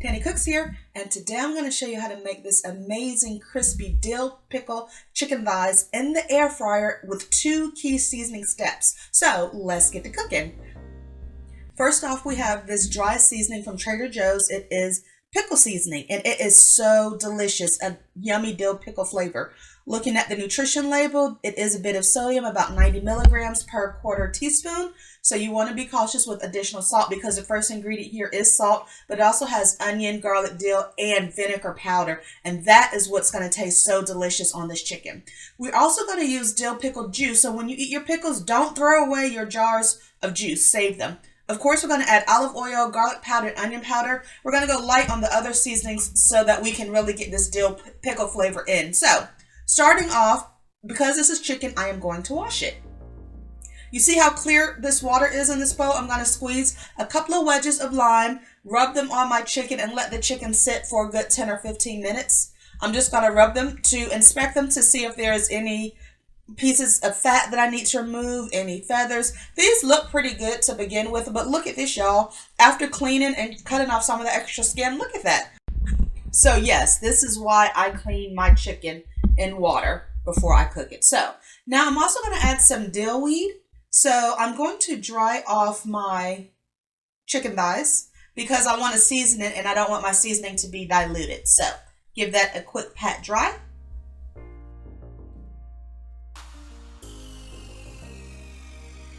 Tanny Cooks here, and today I'm going to show you how to make this amazing crispy dill pickle chicken thighs in the air fryer with 2 key seasoning steps. So let's get to cooking. First off, we have this dry seasoning from Trader Joe's. It is pickle seasoning, and it is so delicious, a yummy dill pickle flavor. Looking at the nutrition label, it is a bit of sodium, about 90 milligrams per quarter teaspoon. So you want to be cautious with additional salt because the first ingredient here is salt, but it also has onion, garlic, dill, and vinegar powder. And that is what's going to taste so delicious on this chicken. We're also going to use dill pickle juice. So when you eat your pickles, don't throw away your jars of juice. Save them. Of course, we're going to add olive oil, garlic powder, and onion powder. We're going to go light on the other seasonings so that we can really get this dill pickle flavor in. So starting off, because this is chicken, I am going to wash it. You see how clear this water is in this bowl? I'm going to squeeze a couple of wedges of lime, rub them on my chicken, and let the chicken sit for a good 10 or 15 minutes. I'm just going to rub them to inspect them to see if there's any pieces of fat that I need to remove, any feathers. These look pretty good to begin with, but look at this, y'all. After cleaning and cutting off some of the extra skin, look at that. So yes, this is why I clean my chicken in water before I cook it. So now I'm also going to add some dill weed. So I'm going to dry off my chicken thighs because I want to season it and I don't want my seasoning to be diluted. So give that a quick pat dry.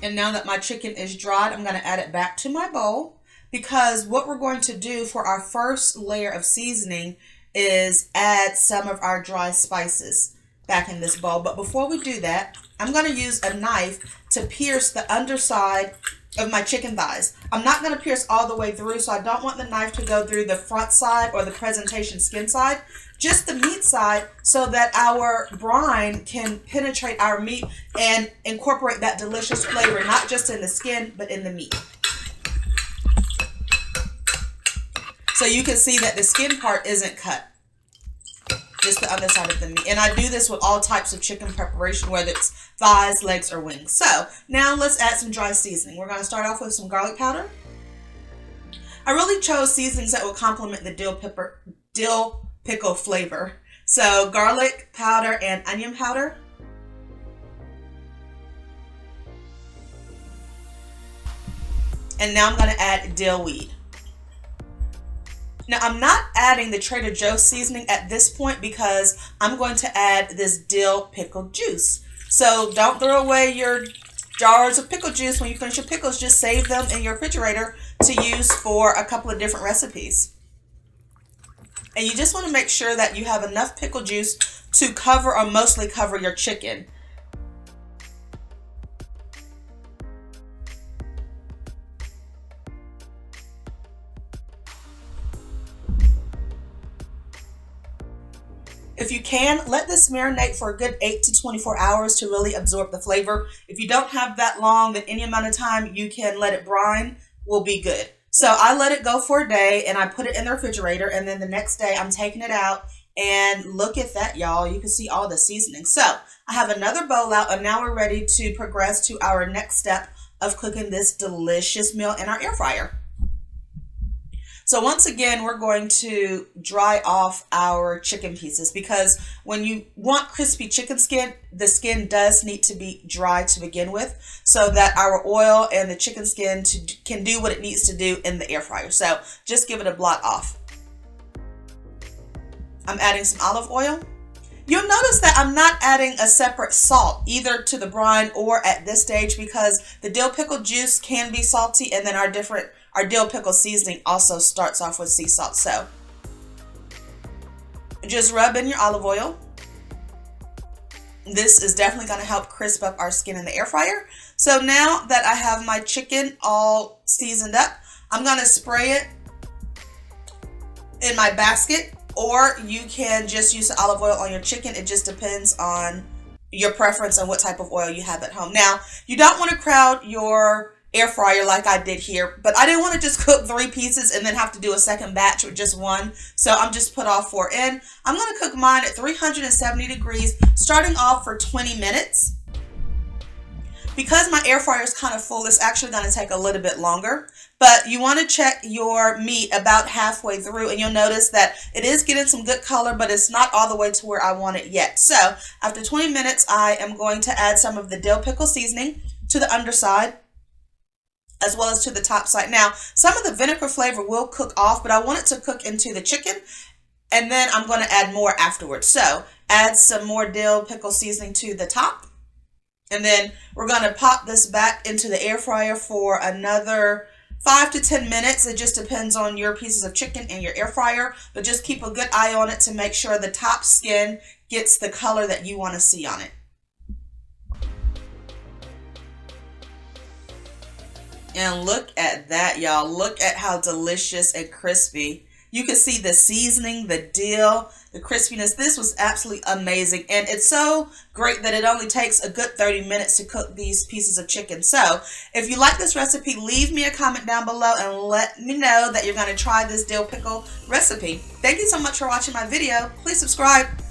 And now that my chicken is dried, I'm going to add it back to my bowl because what we're going to do for our first layer of seasoning is add some of our dry spices back in this bowl. But before we do that, I'm going to use a knife to pierce the underside of my chicken thighs. I'm not going to pierce all the way through, so I don't want the knife to go through the front side or the presentation skin side, just the meat side, so that our brine can penetrate our meat and incorporate that delicious flavor, not just in the skin, but in the meat. So you can see that the skin part isn't cut, just the underside of the meat. And I do this with all types of chicken preparation, whether it's thighs, legs, or wings. So now let's add some dry seasoning. We're going to start off with some garlic powder. I really chose seasonings that will complement the dill pickle flavor. So garlic powder and onion powder. And now I'm going to add dill weed. Now, I'm not adding the Trader Joe's seasoning at this point because I'm going to add this dill pickle juice. So don't throw away your jars of pickle juice when you finish your pickles. Just save them in your refrigerator to use for a couple of different recipes. And you just want to make sure that you have enough pickle juice to cover or mostly cover your chicken. If you can, let this marinate for a good 8 to 24 hours to really absorb the flavor. If you don't have that long, then any amount of time you can let it brine will be good. So I let it go for a day and I put it in the refrigerator, and then the next day I'm taking it out, and look at that, y'all. You can see all the seasoning. So I have another bowl out, and now we're ready to progress to our next step of cooking this delicious meal in our air fryer. So once again, we're going to dry off our chicken pieces because when you want crispy chicken skin, the skin does need to be dry to begin with so that our oil and the chicken skin can do what it needs to do in the air fryer. So just give it a blot off. I'm adding some olive oil. You'll notice that I'm not adding a separate salt either to the brine or at this stage because the dill pickle juice can be salty, and then our dill pickle seasoning also starts off with sea salt. So just rub in your olive oil. This is definitely going to help crisp up our skin in the air fryer. So now that I have my chicken all seasoned up, I'm going to spray it in my basket, or you can just use the olive oil on your chicken. It just depends on your preference and what type of oil you have at home. Now, you don't want to crowd your air fryer like I did here, but I didn't want to just cook 3 pieces and then have to do a second batch with just one, so I'm just put all 4 in. I'm going to cook mine at 370 degrees starting off for 20 minutes. Because my air fryer is kind of full, it's actually going to take a little bit longer. But you want to check your meat about halfway through, and you'll notice that it is getting some good color, but it's not all the way to where I want it yet. So after 20 minutes, I am going to add some of the dill pickle seasoning to the underside as well as to the top side. Now, some of the vinegar flavor will cook off, but I want it to cook into the chicken, and then I'm going to add more afterwards. So add some more dill pickle seasoning to the top, and then we're going to pop this back into the air fryer for another 5 to 10 minutes. It just depends on your pieces of chicken and your air fryer, but just keep a good eye on it to make sure the top skin gets the color that you want to see on it. And look at that, y'all. Look at how delicious and crispy. You can see the seasoning, the dill, the crispiness. This was absolutely amazing. And it's so great that it only takes a good 30 minutes to cook these pieces of chicken. So if you like this recipe, leave me a comment down below and let me know that you're going to try this dill pickle recipe. Thank you so much for watching my video. Please subscribe.